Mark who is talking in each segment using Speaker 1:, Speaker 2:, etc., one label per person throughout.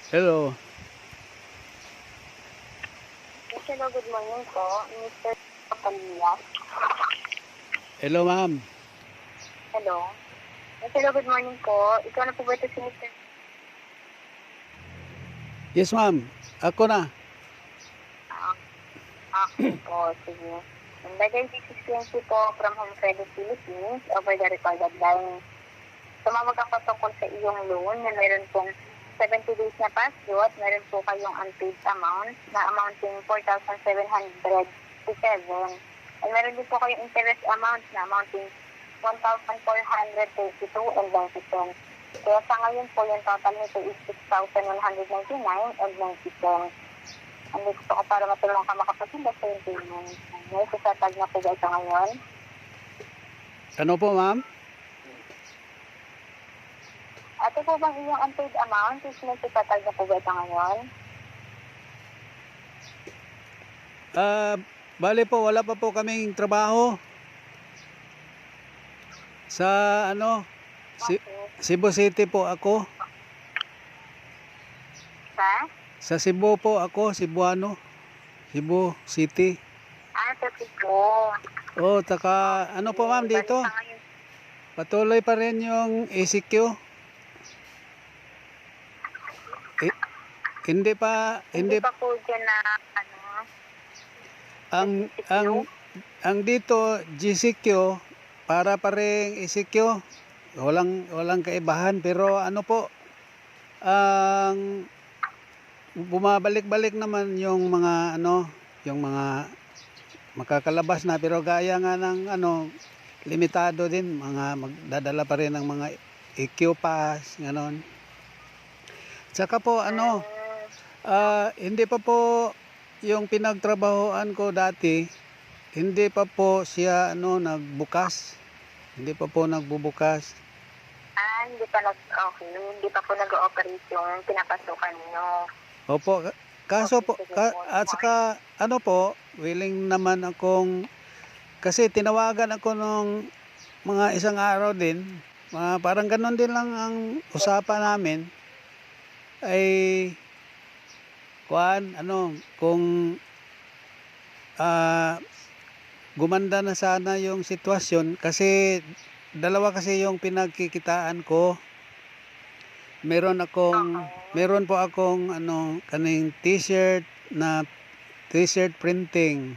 Speaker 1: Hello.
Speaker 2: Yes, hello, good morning po, Mr. Palias.
Speaker 1: Hello, ma'am.
Speaker 2: Hello. Yes, hello, good morning po. Ikaw na po ba ito si Mr.
Speaker 1: Yes, ma'am. Ako na.
Speaker 2: Ah, okay po, sige. Bagay this is Quincy po from Home Credit Philippines over the recorded line. Tumawag ako tungkol sa iyong loan na meron pong 70 days na past due at meron po kayong unpaid amount na amounting 4,757. And meron din po kayong interest amount na amounting 1,432 and 90 cents. Kaya sa ngayon po yung total nito is 6,199 and 90 cents. Ang gusto ko para matulungan ka makapasinda sa yung payment. May susatag na po ba ito ngayon?
Speaker 1: Ano po, ma'am?
Speaker 2: Ito po bang iyong unpaid amount is may susatag na po ba ito ngayon?
Speaker 1: Bale po, wala pa po kaming trabaho. Sa
Speaker 2: Okay.
Speaker 1: Cebu City po ako.
Speaker 2: Sa?
Speaker 1: Sa Cebu po ako, Cebuano. Cebu City.
Speaker 2: Sa po.
Speaker 1: Oh, taka ano po, ma'am, dito?
Speaker 2: Balik sa ngayon.
Speaker 1: Patuloy pa rin yung ECQ. Hindi
Speaker 2: Pa po dyan na
Speaker 1: ang dito GCQ para pa rin ECQ. Walang kaibahan, pero ano po, ang bumabalik-balik naman yung mga yung mga makakalabas na, pero gaya nga ng limitado din, mga magdadala pa rin ng mga EQ pass, ganon. Tsaka po hindi pa po yung pinagtrabahoan ko dati, hindi pa po siya nagbukas. Hindi pa po nagbubukas.
Speaker 2: hindi pa po nag-ooperate yung pinapasukan niyo.
Speaker 1: Opo, kaso po at saka willing naman akong, kasi tinawagan ako nung mga isang araw din, parang ganon din lang ang usapan namin, ay kung gumanda na sana yung sitwasyon, kasi dalawa kasi yung pinagkikitaan ko. Meron po akong kaning t-shirt printing.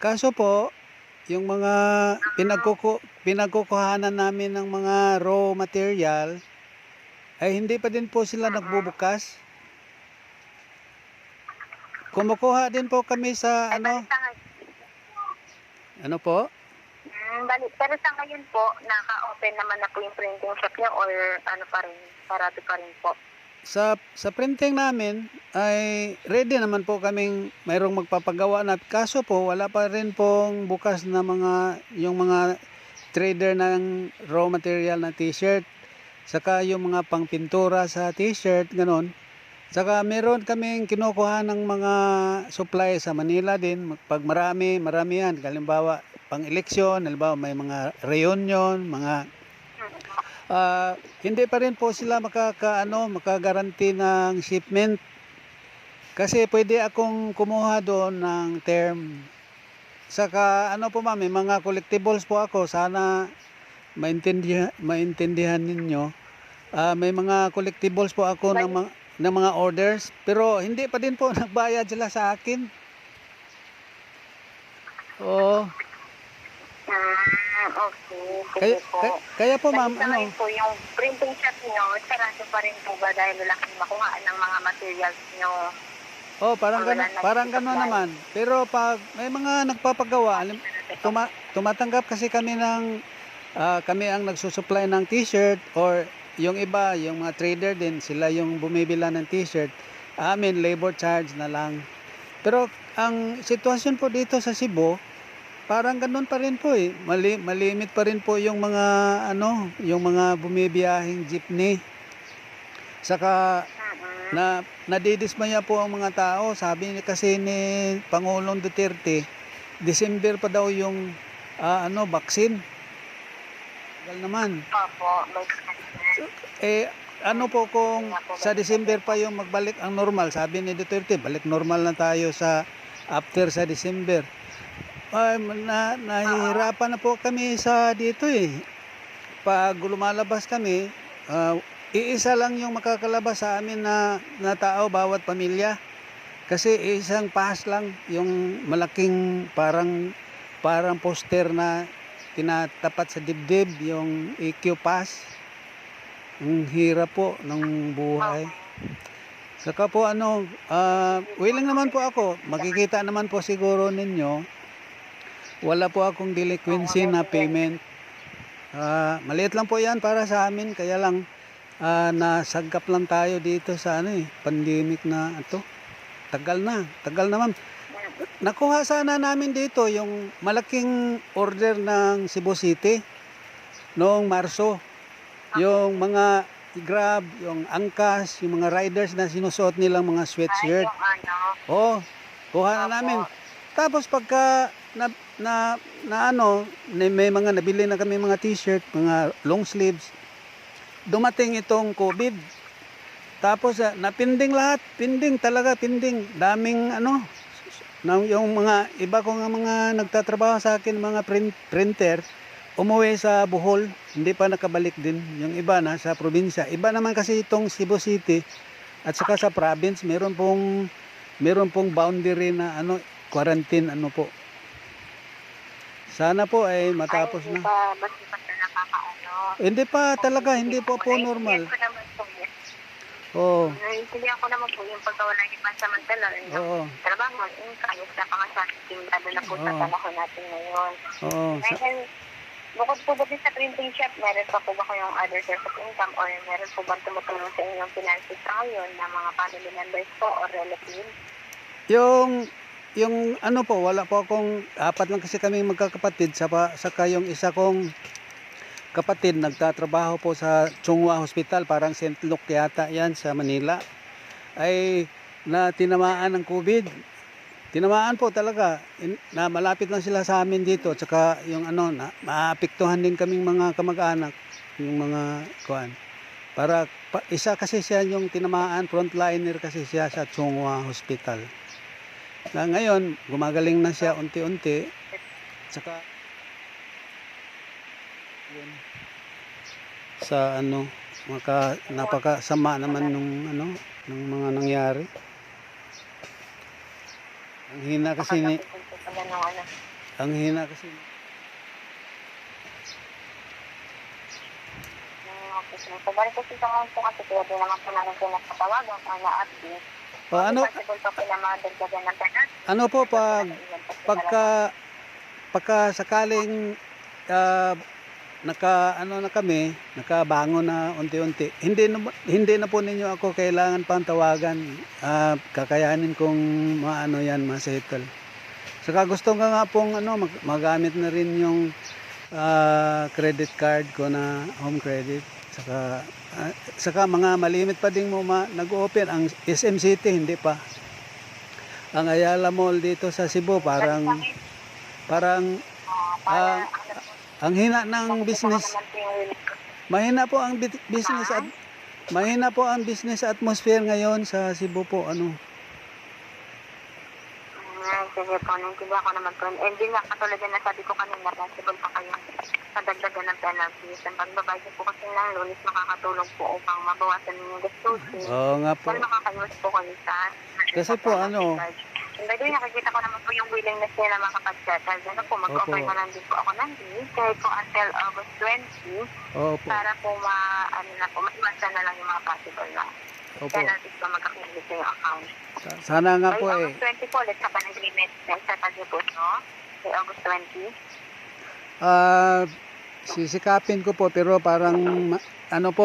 Speaker 1: Kaso po, yung mga pinagkukuhanan namin ng mga raw material ay hindi pa din po sila nagbubukas. Kumukuha din po kami sa po?
Speaker 2: Pero sa ngayon po, naka-open naman na po yung printing shop niyo or pa rin, sarado pa rin po?
Speaker 1: Sa printing namin ay ready naman po kaming mayroong magpapagawa na, kaso po wala pa rin pong bukas na yung mga trader ng raw material na t-shirt, saka yung mga pangpintura sa t-shirt, ganon. Saka meron kaming kinukuha ng mga supply sa Manila din, pag maramihan, halimbawa pang eleksyon, halimbawa may mga reunion, hindi pa rin po sila makagaranti ng shipment. Kasi pwede akong kumuha doon ng term. Saka po, ma'am, may mga collectibles po ako, sana maintindihan ninyo. May mga collectibles po ako ng mga orders, pero hindi pa din po nagbayad sila sa akin. Oo.
Speaker 2: Okay. Sige po.
Speaker 1: Kaya po, ma'am,
Speaker 2: po yung printing shop niyo, sarado pa rin po ba dahil wala kayong makuhaan ng mga materials niyo?
Speaker 1: Parang gano'n naman. Pero pag may mga nagpapagawa, tumatanggap kasi kami kami ang nagsusupply ng t-shirt, or yung iba, yung mga trader din, sila yung bumibila ng t-shirt. Labor charge na lang. Pero ang sitwasyon po dito sa Cebu, parang ganun pa rin po eh. Malimit pa rin po yung mga yung mga bumibiyahing jeepney. Saka nadidismaya po ang mga tao. Sabi kasi ni Pangulong Duterte, December pa daw yung vaccine. Tagal naman.
Speaker 2: Opo,
Speaker 1: ano po kung sa December pa yung magbalik ang normal, sabi ni Duterte, balik normal na tayo sa after sa December. Ay, nahihirapan na po kami sa dito eh. Pag lumalabas kami, iisa lang yung makakalabas sa amin na tao bawat pamilya. Kasi isang pass lang, yung malaking parang poster na tinatapat sa dibdib, yung EQ pass. Ang hirap po ng buhay. Saka po willing naman po ako, makikita naman po siguro ninyo, wala po akong delinquency na payment. Maliit lang po yan para sa amin, kaya lang nasagap lang tayo dito sa pandemic na ito. Tagal naman. Nakuha sana namin dito yung malaking order ng Cebu City noong Marso. Yung mga Grab, yung angkas, yung mga riders na sinusuot nilang mga sweatshirt. Kuha na namin. Tapos pagka may mga nabili na kami mga t-shirt, mga long sleeves, dumating itong COVID. Tapos napinding lahat, pinding. Daming yung mga iba ko nga mga nagtatrabaho sa akin, mga printer, umuwi sa Bohol, hindi pa nakabalik din. Yung iba na sa probinsya. Iba naman kasi itong Cebu City at saka sa province, meron pong boundary na quarantine po. Sana po ay matapos na. Hindi pa talaga, hindi po normal. Oo.
Speaker 2: Naiintindihan ko naman po yung pagkawala yung pansamantala.
Speaker 1: Oo.
Speaker 2: Trabaho, kayos na pangasaking lalo na po sa panahon natin ngayon.
Speaker 1: Oo.
Speaker 2: Bukod po ba din sa printing shop, meron pa po ba kayong other source of income or meron po ba tumutulong sa inyong finances sa ngayon na mga family members po or relatives?
Speaker 1: Yung po, wala po akong, 4 lang kasi kami magkakapatid, saka yung isa kong kapatid nagtatrabaho po sa Chunghwa Hospital, parang St. Luke yata yan sa Manila, ay tinamaan ng COVID. Tinamaan po talaga, na malapit lang sila sa amin dito, tsaka yung maapektuhan din kaming mga kamag-anak, yung mga isa kasi siya yung tinamaan, frontliner kasi siya sa Chunghwa Hospital. Na ngayon, gumagaling na siya unti-unti, tsaka yun, sa napakasama naman nung mga nangyari. Ang hina kasi
Speaker 2: Balik kasi sa ngayon po kasi kaya din naman po namin po nagpatawagan na-update.
Speaker 1: Pagka sakaling nakabangon na unti-unti, hindi na po ninyo ako kailangan pang tawagan, kakayanin kong ma-settle. Saka gusto nga pong magamit na rin yung credit card ko na home credit. Saka mga malimit pa ding nag-open ang SM City, hindi pa. Ang Ayala Mall dito sa Cebu parang ang hina ng business. Mahina po ang business atmosphere ngayon sa Cebu po
Speaker 2: Sige po, naintindihan ko naman po. And din nga, katulad din na sabi ko kanina, possible pa kayo kadagdagan ng penalties. Ang pagbabayad po kasi ng loan is makakatulong po upang mabawasan yung gastusin.
Speaker 1: Oo nga po.
Speaker 2: Kung makakayos po kayo sa
Speaker 1: kasi po
Speaker 2: And by the way, nakikita ko naman po yung willingness nila makapag-settle. Po, mag-offer na lang din po ako ng leave kahit po until August 20 para po maiwasan na lang yung mga possible na penalties pa magkakilig sa yung account.
Speaker 1: Sana nga po
Speaker 2: August 20 po, let's have an agreement na itatag niyo po, no? By August 20.
Speaker 1: Sisikapin ko po, pero parang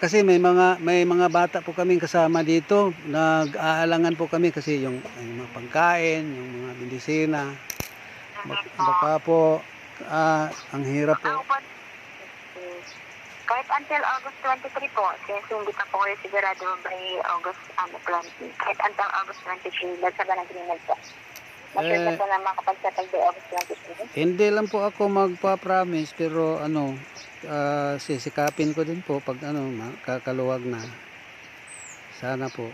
Speaker 1: kasi may mga bata po kaming kasama dito, nag-aalangan po kami kasi yung mga pagkain, yung mga bindisina, baka po ang hirap po.
Speaker 2: Kahit until August 23 po, since hindi pa po kayo sigurado by August 20. Kahit until August 23, nagsaban ng agreement po. Masure po na makapagsettle by August 23.
Speaker 1: Hindi lang po ako magpa-promise, pero sisikapin ko din po pag kakaluwag na. Sana po.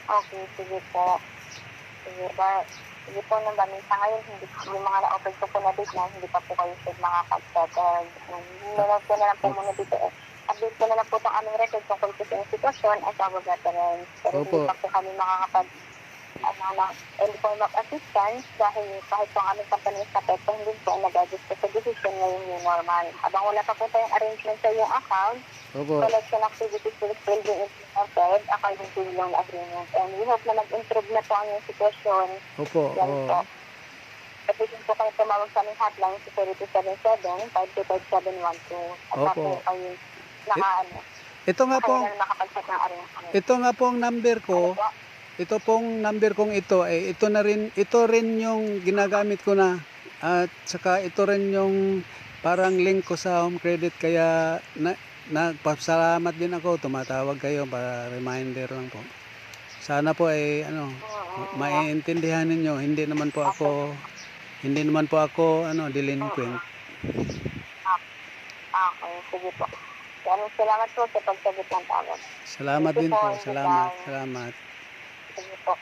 Speaker 2: Okay, sige po. Sige po naman. Sa ngayon, hindi yung mga na-open ko po na date na, hindi pa po kayo sure makakag-settle. Nanonood ko na lang po muna dito eh. Update ko na lang po itong aming record tungkol po sa yung sitwasyon at our veterans. Pero
Speaker 1: Opo.
Speaker 2: hindi pa po kami makakapag ng form of assistance dahil kahit po ang aming company sa PEPO, hindi po nag-adjust po sa decision ngayong new normal. Habang wala pa po tayong arrangement sa iyong account,
Speaker 1: Opo.
Speaker 2: collection activities will still be implemented according to yung agreement. And we hope na mag-improve na po ang yung sitwasyon.
Speaker 1: Opo.
Speaker 2: Yan
Speaker 1: Oo.
Speaker 2: po. Pwede din po kayo tumawag sa aming hotline sa 0277-525-712. At
Speaker 1: Opo.
Speaker 2: po kayo naka-ano.
Speaker 1: Ito nga po,
Speaker 2: Kaya na nakapag-set ng arrangement.
Speaker 1: ito nga po ang number ko.
Speaker 2: Ano po?
Speaker 1: Ito pong number kong ito ay ito rin yung ginagamit ko na, at saka ito rin yung parang link ko sa Home Credit, kaya nagpasalamat din ako, tumatawag kayo para reminder lang po. Sana po ay maiintindihan ninyo, hindi naman po ako delinquent.
Speaker 2: Okay, sige po. Salamat po sa pagsagot ng tawag.
Speaker 1: Salamat din po, salamat.
Speaker 2: Sige po.